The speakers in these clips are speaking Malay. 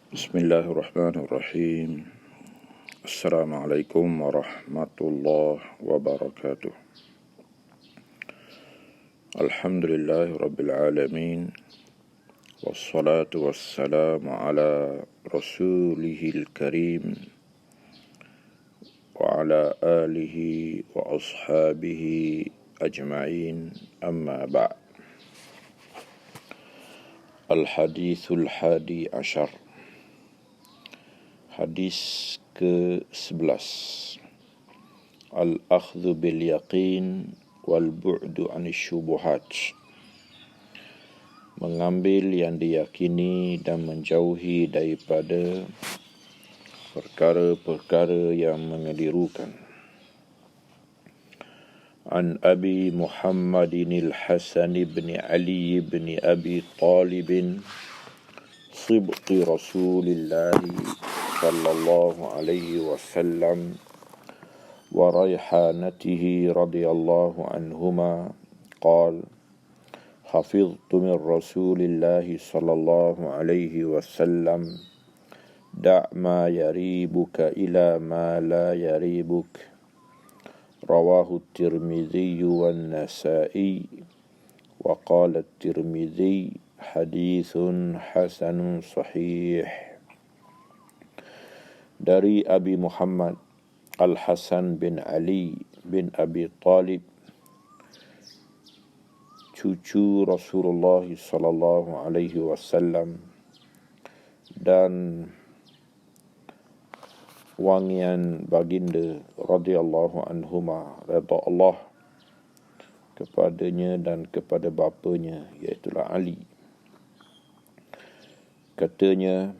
Bismillahirrahmanirrahim. Assalamualaikum warahmatullahi wabarakatuh. Alhamdulillahi rabbil alamin. Wassalatu wassalamu ala rasulihil karim wa ala alihi wa ashabihi ajma'in, amma ba'. Al-hadithul hadi ashar. Hadis ke-11. Al-akhdhu bil yaqin wal bu'du anis syubuhat. Mengambil yang diyakini dan menjauhi daripada perkara-perkara yang mengelirukan. An Abi Muhammadin al-Hasan ibn Ali ibn Abi Talib صبط رسول الله صلى الله عليه وسلم وريحانته رضي الله عنهما قال: حفظت من رسول الله صلى الله عليه وسلم: دع ما يريبك إلى ما لا يريبك. رواه الترمذي والنسائي. وقال الترمذي: حديث حسن صحيح. Dari Abi Muhammad Al-Hasan bin Ali bin Abi Talib, cucu Rasulullah sallallahu alaihi wasallam dan wangian baginda radhiyallahu anhuma, redha Allah kepadanya dan kepada bapanya, iaitu Ali. Katanya,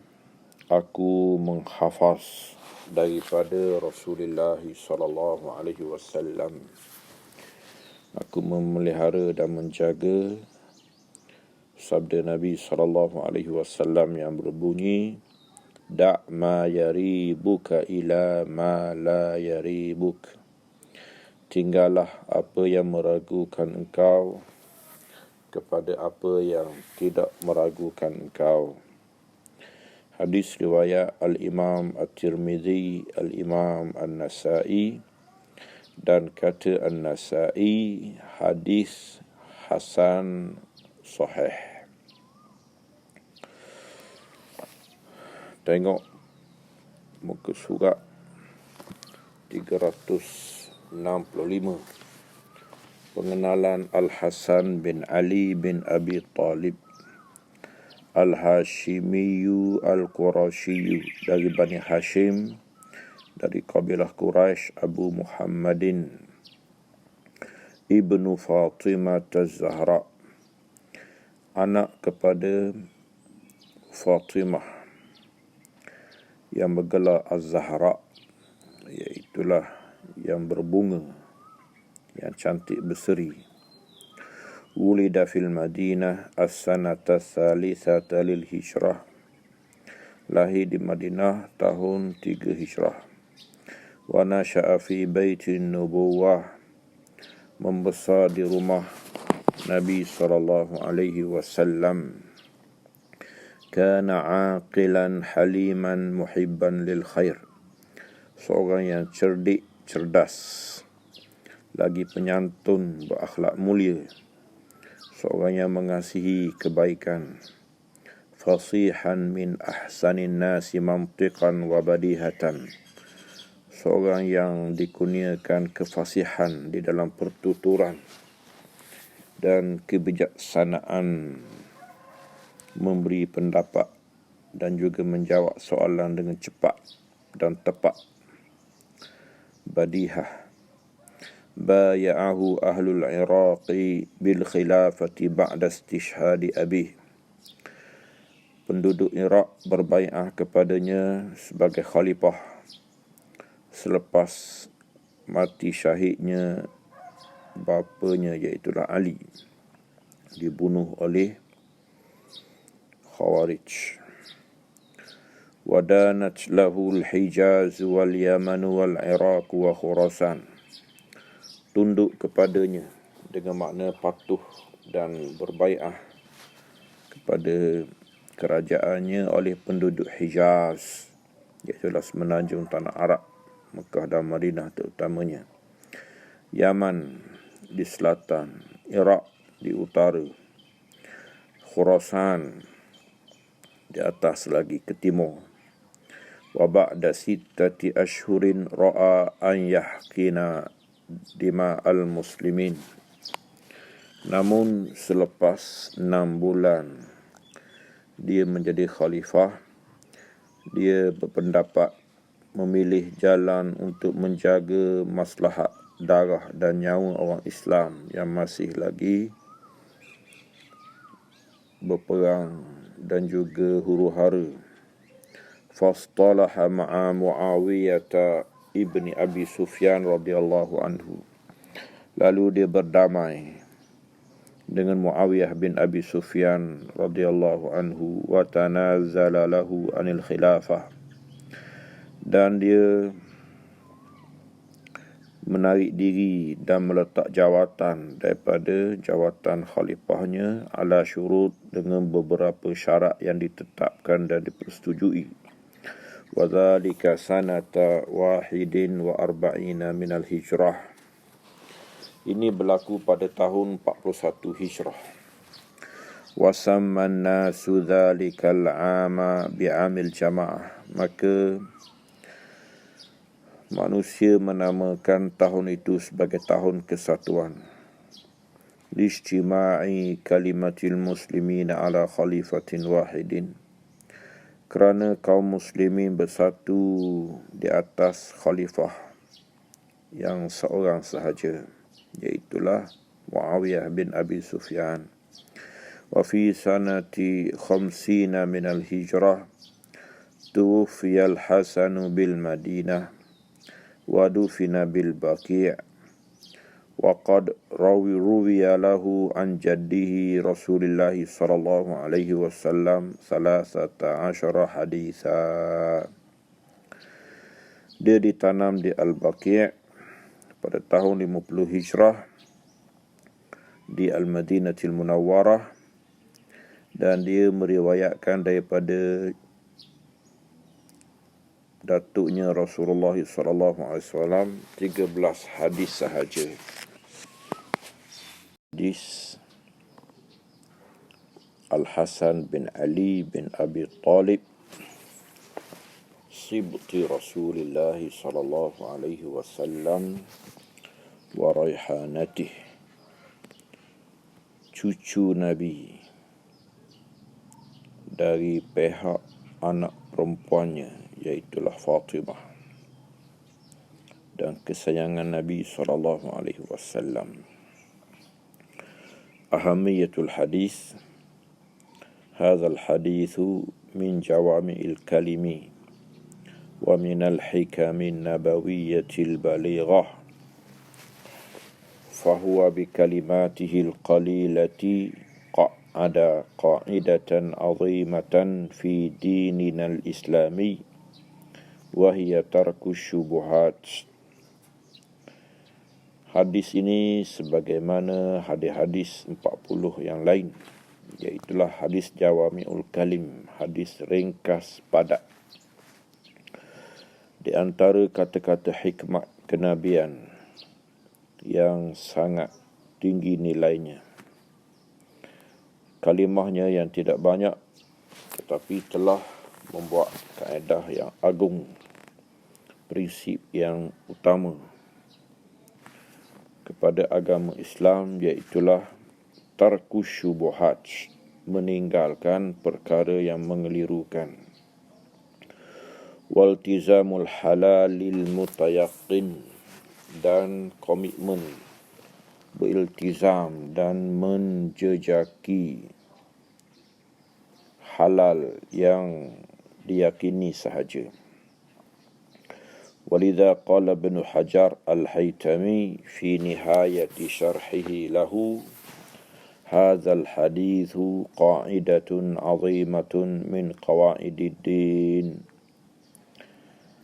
aku menghafaz daripada Rasulullah sallallahu alaihi wasallam. Aku memelihara dan menjaga sabda Nabi sallallahu alaihi wasallam yang berbunyi: Da' ma yaribuka ila ma la yaribuk. Tinggallah apa yang meragukan engkau kepada apa yang tidak meragukan engkau. Hadis riwayat Al-Imam At-Tirmidzi, Al-Imam An-Nasai, dan kata An-Nasai, hadis hasan sahih. Tengok muka surat 365. Pengenalan Al-Hasan bin Ali bin Abi Talib Al-Hashimiyu Al-Qurashiyu, dari Bani Hashim, dari kabilah Quraisy, Abu Muhammadin Ibnu Fatimah Az-Zahra, anak kepada Fatimah yang bergelar Az-Zahra, iaitulah yang berbunga, yang cantik berseri. Wulida fil Madinah as-sanata tsalitsata lil hijrah. Lahir di Madinah tahun 3 hijrah. Wa nasha'a fi baitin nubuwah. Membesar di rumah Nabi sallallahu alaihi wasallam. Kana aqilan haliman muhibban lil khair. Seorang yang cerdik, cerdas, lagi penyantun, berakhlak mulia. Seorang yang mengasihi kebaikan. Fasihan min ahsanin nasi mantiqan wa badihatan. Seorang yang dikurniakan kefasihan di dalam pertuturan dan kebijaksanaan memberi pendapat dan juga menjawab soalan dengan cepat dan tepat. Badihah. Baya'ahu ahlul Iraqi bil khilafati ba'da istishhadi abih. Penduduk Iraq berbai'ah kepadanya sebagai khalifah selepas mati syahidnya bapanya, iaitulah Ali, dibunuh oleh Khawarij. Wadanat lahu al-Hijaz wal Yaman wal Iraq wa Khurasan. Tunduk kepadanya dengan makna patuh dan berbai'ah kepada kerajaannya oleh penduduk Hijaz, iaitu semenanjung tanah Arab, Mekah dan Madinah terutamanya, Yaman di selatan, Iraq di utara, Khurasan di atas lagi ke timur. Wa ba'da sittati ashhurin ra'a an yahkina dima'al muslimin. Namun selepas 6 bulan dia menjadi khalifah, dia berpendapat memilih jalan untuk menjaga maslahat darah dan nyawa orang Islam yang masih lagi berperang dan juga huru-hara. Fastalaha ma'a Muawiyah ibni Abi Sufyan radhiyallahu anhu. Lalu dia berdamai dengan Muawiyah bin Abi Sufyan radhiyallahu anhu wa tanazzala lahu anil khilafah, dan dia menarik diri dan meletak jawatan daripada jawatan khalifahnya ala syurut, dengan beberapa syarat yang ditetapkan dan dipersetujui. Wa dzalika sanata 41 minal hijrah. Ini berlaku pada tahun 41 Hijrah. Wa samman nasu dzalikal 'ama bi'amil jamaah. Maka manusia menamakan tahun itu sebagai tahun kesatuan. Lijtima'i kalimatil muslimina ala khalifatin wahidin. Kerana kaum muslimin bersatu di atas khalifah yang seorang sahaja, iaitulah Muawiyah bin Abi Sufyan. Wa fi sanati 50 minal hijrah tuwfiya al-Hasan bil Madinah wa dufina bil Baqi'. Wa qad ruwiya lahu an jaddihi Rasulullah sallallahu alaihi wasallam 13 haditha. Dia ditanam di Al-Baqi' pada tahun 50 Hijrah di Al-Madinatil Munawwarah, dan dia meriwayatkan daripada datuknya Rasulullah sallallahu alaihi wasallam 13 hadis sahaja. Hadis Al-Hasan bin Ali bin Abi Talib, sibti Rasulullah sallallahu alaihi wasallam wa raihanatih, cucu Nabi dari pihak anak perempuannya, iaitulah Fatimah, dan kesayangan Nabi sallallahu alaihi wasallam. Ahamiyatul hadis. Hadzal hadithu min jawami'il kalimi wa minal hikamin nabawiyyatil balighah. فهو بكلماته القليلة قعد قاعدة عظيمة في ديننا الإسلامي وهي ترك الشبهات. Hadis ini sebagaimana hadis-hadis 40 yang lain, iaitulah hadis Jawami'ul Kalim, hadis ringkas padat. Di antara kata-kata hikmat kenabian yang sangat tinggi nilainya, kalimahnya yang tidak banyak tetapi telah membuat kaedah yang agung, prinsip yang utama kepada agama Islam, iaitulah tarkus syubuhat, meninggalkan perkara yang mengelirukan, waltizamul halalil mutayaqin, dan komitmen beriltizam dan menjejaki halal yang diyakini sahaja. Walidha qala Ibn Hajar al-Haytami fi nihayati syarhihi lahu, hadzal hadithu qa'idatun 'azimatun min qawaidid din.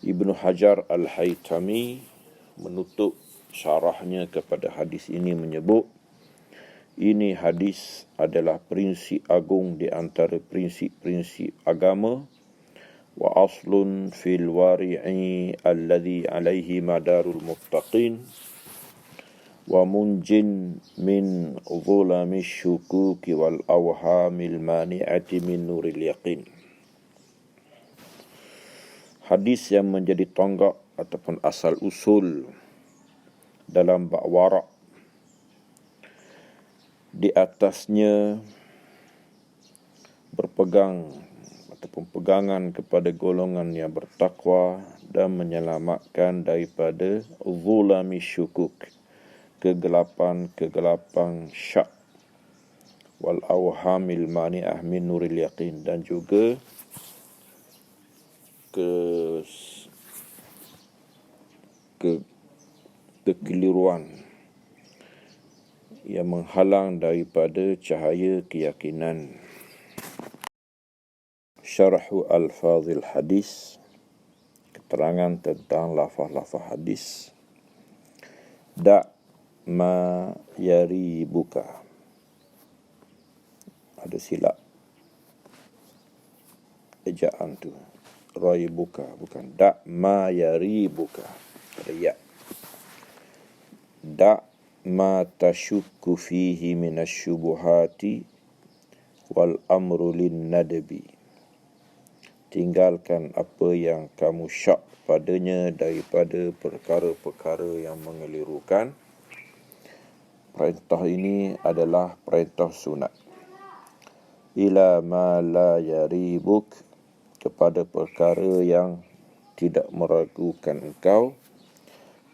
Ibn Hajar al-Haytami menutup syarahnya kepada hadis ini menyebut, Ini hadis adalah prinsip agung di antara prinsip-prinsip agama, wa aslun fil wari'i alladhi alaihi madarul muttaqin, wa munjin min zulamish syukuki wal awhamil mani'ati min nuril yaqin. Hadis yang menjadi tonggak ataupun asal usul dalam bab wara'. Di atasnya berpegang ataupun pegangan kepada golongan yang bertakwa dan menyelamatkan daripada zulami syukuk, kegelapan syak, wal awhamil mani'ah min nuril yaqin, dan juga kekeliruan yang menghalang daripada cahaya keyakinan. Syarhu al-fadhil hadis, keterangan tentang lafaz-lafaz hadis. Da' ma yaribuka. Ada silap ejaan tu. Raibuka, bukan. Da' ma yaribuka. Ada ya. Da' ma tashukku fihi minasyubuhati wal amru lin nadbi. Tinggalkan apa yang kamu syak padanya daripada perkara-perkara yang mengelirukan. Perintah ini adalah perintah sunat. Ila ma la yaribuk, kepada perkara yang tidak meragukan engkau.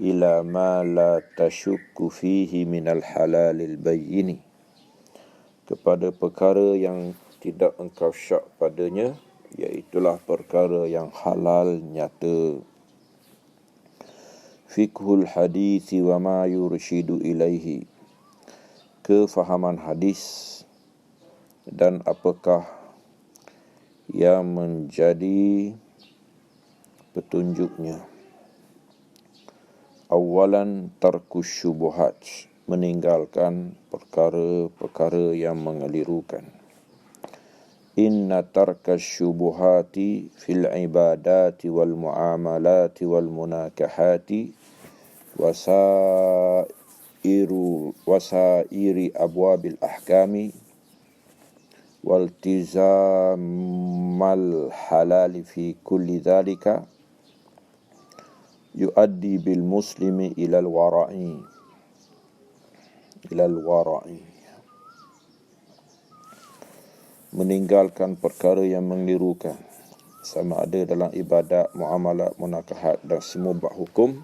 Ila ma la tashukku fihi minal halalil bayyini, kepada perkara yang tidak engkau syak padanya, iaitulah perkara yang halal nyata. Fiqhul hadithi wa ma yurshidu ilaihi, kefahaman hadis dan apakah yang menjadi petunjuknya. Awalan tarkus syubuhat, meninggalkan perkara-perkara yang mengelirukan. Inna tarkas syubuhati fil ibadati wal muamalati wal munakahati wasairi abwabil ahkami waltizamal halali fi kulli dhalika yuaddi bil muslimi ilal wara'i. Meninggalkan perkara yang mengelirukan, sama ada dalam ibadat, muamalat, munakahat dan semua bab hukum,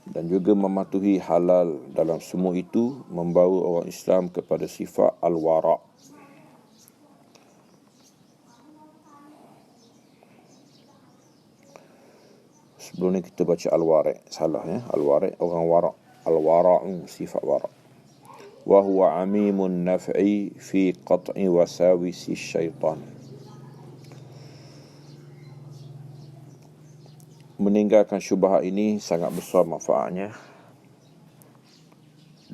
dan juga mematuhi halal dalam semua itu membawa orang Islam kepada sifat al-wara'. Sebelum ni kita baca al-wari', salah ya. Al-wari' orang wara', al-wara'u sifat wara'. Wa huwa amimun naf'i fi qat'i wasawisi syaitan. Meninggalkan syubhat ini sangat besar manfaatnya,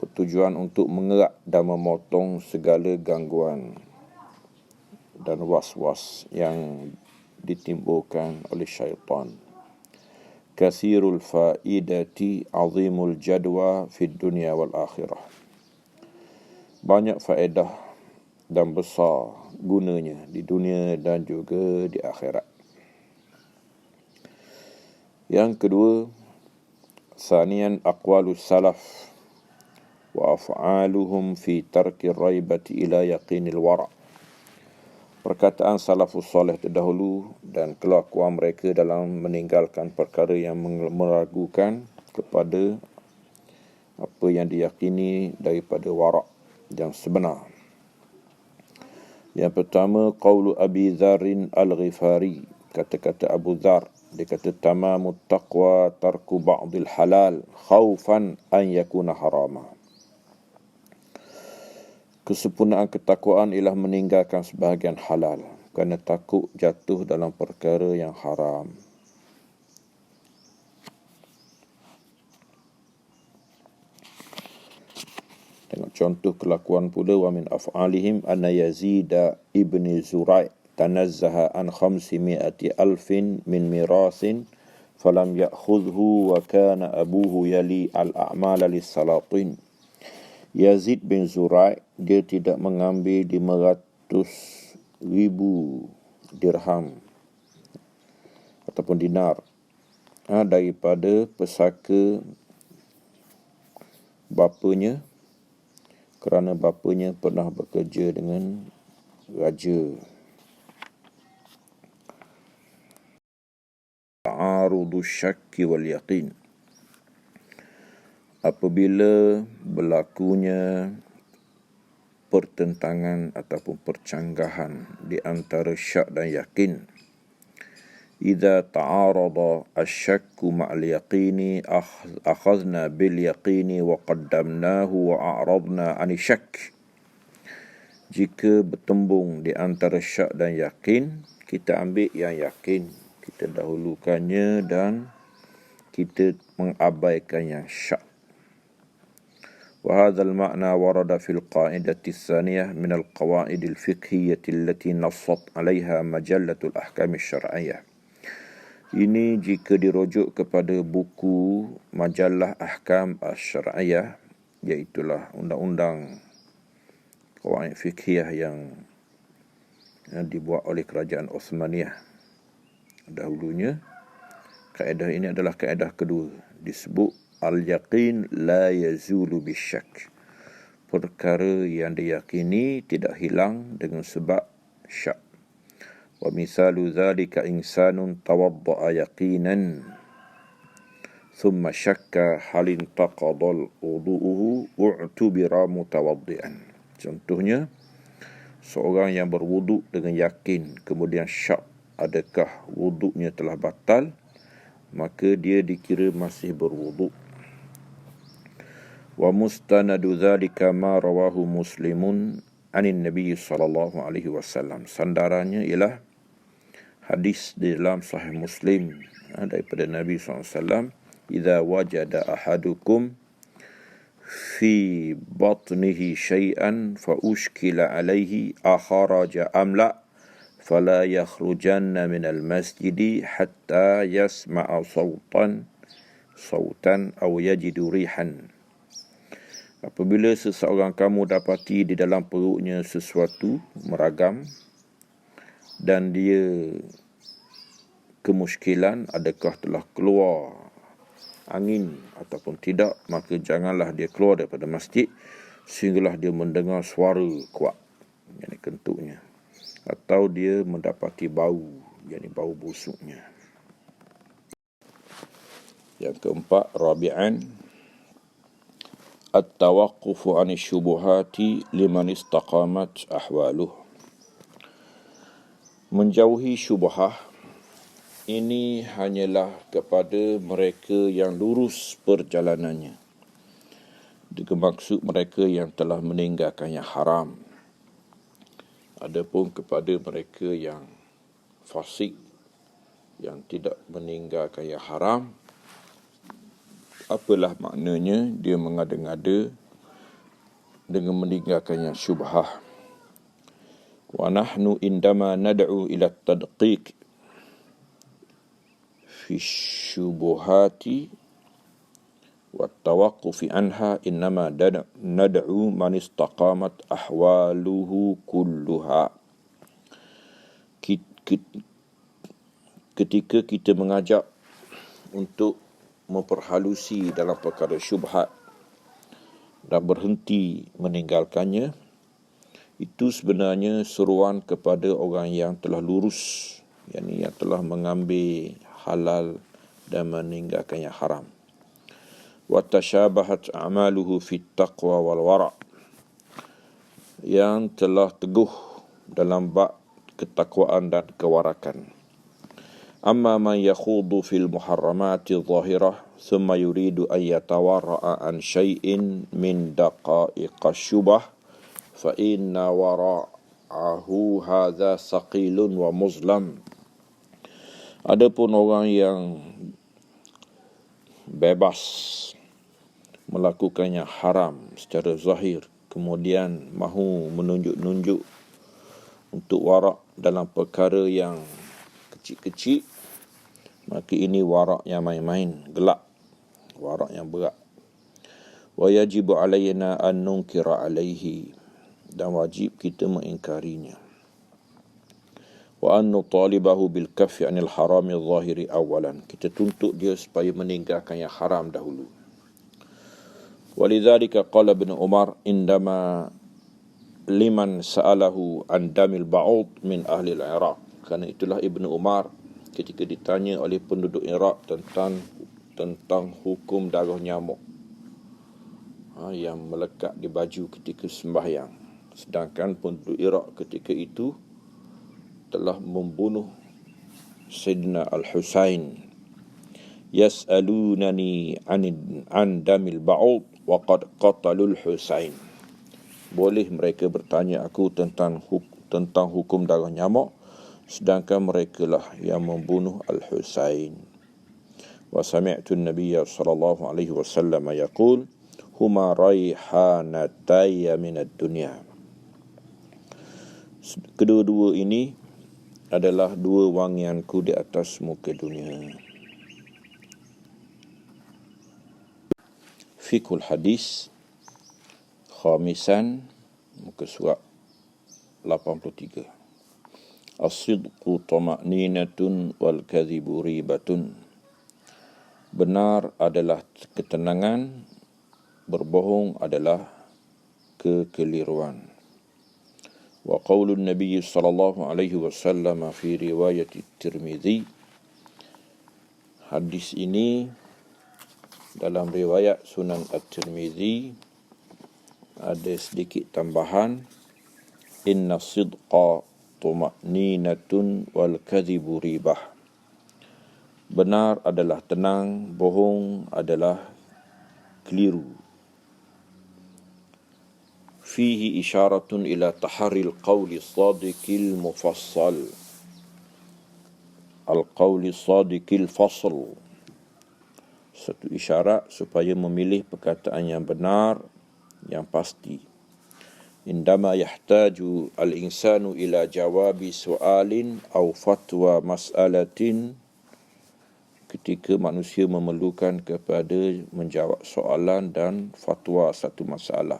bertujuan untuk mengerak dan memotong segala gangguan dan was-was yang ditimbulkan oleh syaitan. Kathirul faidati azimul jadwa fid dunya wal akhirah. Banyak faedah dan besar gunanya di dunia dan juga di akhirat. Yang kedua, sanian aqwalus salaf wa af'aluhum fi tarki raibati ila yaqinil wara'. Perkataan salafus soleh terdahulu dan kelakuan mereka dalam meninggalkan perkara yang meragukan kepada apa yang diyakini daripada wara' yang sebenar. Yang pertama, qaulu Abi Dharrin al-Ghifari, kata-kata Abu Dhar, dia kata tamamut taqwa tarku ba'dil halal khaufan an yakuna harama. Kesempurnaan ketakwaan ialah meninggalkan sebahagian halal kerana takut jatuh dalam perkara yang haram. Tengok contoh kelakuan pula, wa min af'alihim anna Yazid ibni Zurai' tanazzaha an 500,000 min mirasin falam ya'khudhu wa kana abuhu yali al-a'mala lis-salatin. Yazid bin Zurai' dia tidak mengambil 500,000 dirham ataupun dinar daripada pesaka bapanya, kerana bapanya pernah bekerja dengan raja. Ta'arudu syakki wal yaqin. Apabila berlakunya pertentangan ataupun percanggahan di antara syak dan yakin. Idza ta'arada asy-syakku ma'al yaqini akhadna bil yaqini wa qaddamnahu wa a'radna 'ani syak. Jika bertembung di antara syak dan yakin, kita ambil yang yakin, kita dahulukannya dan kita mengabaikan yang syak. وهذا المعنى ورد في القاعدة الثانية من القواعد الفقهية التي نصت عليها مجلة الأحكام الشرعية. Ini jika dirujuk kepada buku majalah Ahkam Asy-Syar'iyyah, iaitulah undang-undang qawaid fiqhiyah yang dibuat oleh kerajaan Osmaniyah dahulunya. Kaedah ini adalah kaedah kedua, disebut al-yaqin la yazulu bisyak. Perkara yang diyakini tidak hilang dengan sebab syak. Wa misalu dhalika insanun tawadda'a yaqinan thumma syakka halin taqadal wudu'uhu u'tubira mutawaddi'an. Contohnya, seorang yang berwuduk dengan yakin kemudian syak adakah wuduknya telah batal, maka dia dikira masih berwuduk. Wa mustanadu dhalika ma rawahu Muslimun anin Nabi sallallahu alaihi wasallam. Sandarannya ialah hadis di dalam Sahih Muslim daripada Nabi SAW. Idza wajada ahadukum fi batnihi syai'an fa ushkila alaihi akharaja amla fala yakhrujanna minal masjidi hatta yasma'a sautan aw yajidu rihan. Apabila seseorang kamu dapati di dalam perutnya sesuatu meragam dan dia kemuskilan adakah telah keluar angin ataupun tidak, maka janganlah dia keluar daripada masjid sehinggalah dia mendengar suara kuat, yakni kentuknya, atau dia mendapati bau, yakni bau busuknya. Yang keempat, rabi'an at-tawaqqufu 'ani syubuhati liman istaqamat ahwaluh. Menjauhi syubhah ini hanyalah kepada mereka yang lurus perjalanannya. Dengan maksud mereka yang telah meninggalkan yang haram. Adapun kepada mereka yang fasik, yang tidak meninggalkan yang haram, apalah maknanya dia mengada-ngada dengan meninggalkan yang syubhah. Wa nahnu indama nad'u ila at-tadqiq fi syubuhati wa at-tawaqqufi anha innama nad'u man istaqamat ahwaluhu kulluha. Ketika kita mengajak untuk memperhalusi dalam perkara syubhat dan berhenti meninggalkannya, itu sebenarnya seruan kepada orang yang telah lurus, yakni yang telah mengambil halal dan meninggalkan yang haram. Wa tashabahat a'maluhu fit taqwa wal wara', yang telah teguh dalam bab ketakwaan dan kewarakan. Amma man yakhudu fil muharramati zahirah thumma yuridu an yatawarra'a an syai'in min daqa'iqa syubah fa inna wara'ahu hadha saqilun wa muzlam. Adapun orang yang bebas melakukan yang haram secara zahir, kemudian mahu menunjuk-nunjuk untuk warak dalam perkara yang kecil-kecil, maka ini warak yang main-main, gelap, warak yang berat. Wa yajibu alaina an nunkira alaihi, dan wajib kita mengingkarinya. Wa an nutalibahu bil kaffi anil harami zahiri awalan, kita tuntut dia supaya meninggalkan yang haram dahulu. Walidzalika qala Ibn Umar indama liman sa'alahu an damil ba'ud min ahli al-Iraq. Kerana itulah Ibn Umar ketika ditanya oleh penduduk Iraq tentang hukum darah nyamuk yang melekat di baju ketika sembahyang, sedangkan penduduk Iraq ketika itu telah membunuh Sayyidina Al-Husain. Yas'alunani an damil ba'ud wa qad qatalul Husain. Boleh mereka bertanya aku tentang hukum darah nyamuk, sedangkan mereka lah yang membunuh Al-Husain. Wa sami'tu an-nabiyya sallallahu alaihi wasallam yaqul huma raihanatayya minad dunya. Kedua-dua ini adalah dua wangianku di atas muka dunia. Fiqhul hadis khamisan, muka surat 83. As-sidqu tama'ninatun wal kadhibu ribatun. Benar adalah ketenangan, berbohong adalah kekeliruan. Wa qaulun Nabi sallallahu alaihi wasallam fi riwayat Tirmizi. Hadis ini dalam riwayat Sunan At-Tirmizi ada sedikit tambahan, inna sidqa tuma'ninatun wal kadhibu ribah. Benar adalah tenang, bohong adalah keliru. Fihi isyaratun ila taharril qawli sadiqil mufassal. Al-qawli sadiqil fasl. Satu isyarat supaya memilih perkataan yang benar, yang pasti. Indama yahtaju al-insanu ila jawabi su'alin aw fatwa mas'alatin, ketika manusia memerlukan kepada menjawab soalan dan fatwa satu masalah.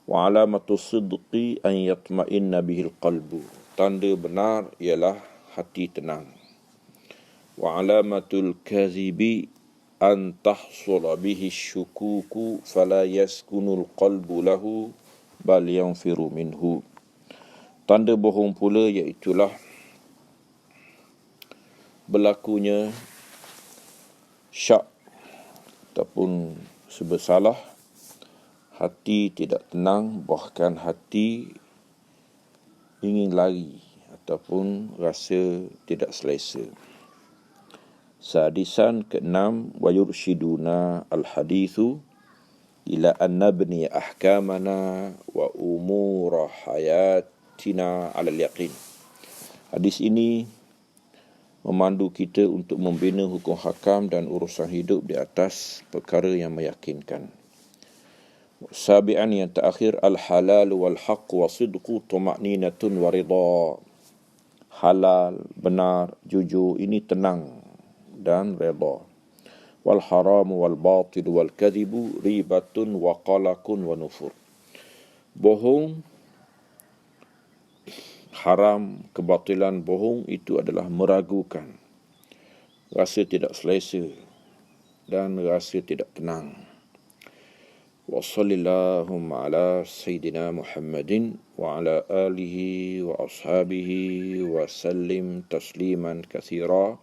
Wa alamatu sidqi an yatma'inna bihil qalbu. Tanda benar ialah hati tenang. Wa alamatul kadhibi an tahsula bihi syukuku fala yaskunul qalbu lahu bal yanfiru minhu. Tanda bohong pula iaitulah berlakunya syak ataupun sebersalah, hati tidak tenang, bahkan hati ingin lari ataupun rasa tidak selesa. Sadisan keenam, wa yurshiduna al-hadithu ila an nabni ahkamana wa umura hayatina ala al-yaqin. Hadis ini memandu kita untuk membina hukum hakam dan urusan hidup di atas perkara yang meyakinkan. Sabi'an, yang terakhir, al-halal wal-haq wa sidqu tuma'ninatun wa ridha. Halal, benar, jujur, ini tenang dan redha. Wal-haram wal-batil wal-kadhibu ribatun wa qalakun wa nufur. Bohong, haram, kebatilan bohong itu adalah meragukan, rasa tidak selesa dan rasa tidak tenang. Wa sallallahu ala sayyidina Muhammadin wa ala alihi wa ashabihi wa sallim tasliman katsira.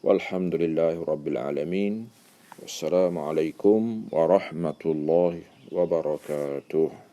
Walhamdulillahi rabbil alamin. Wassalamualaikum warahmatullahi wabarakatuh.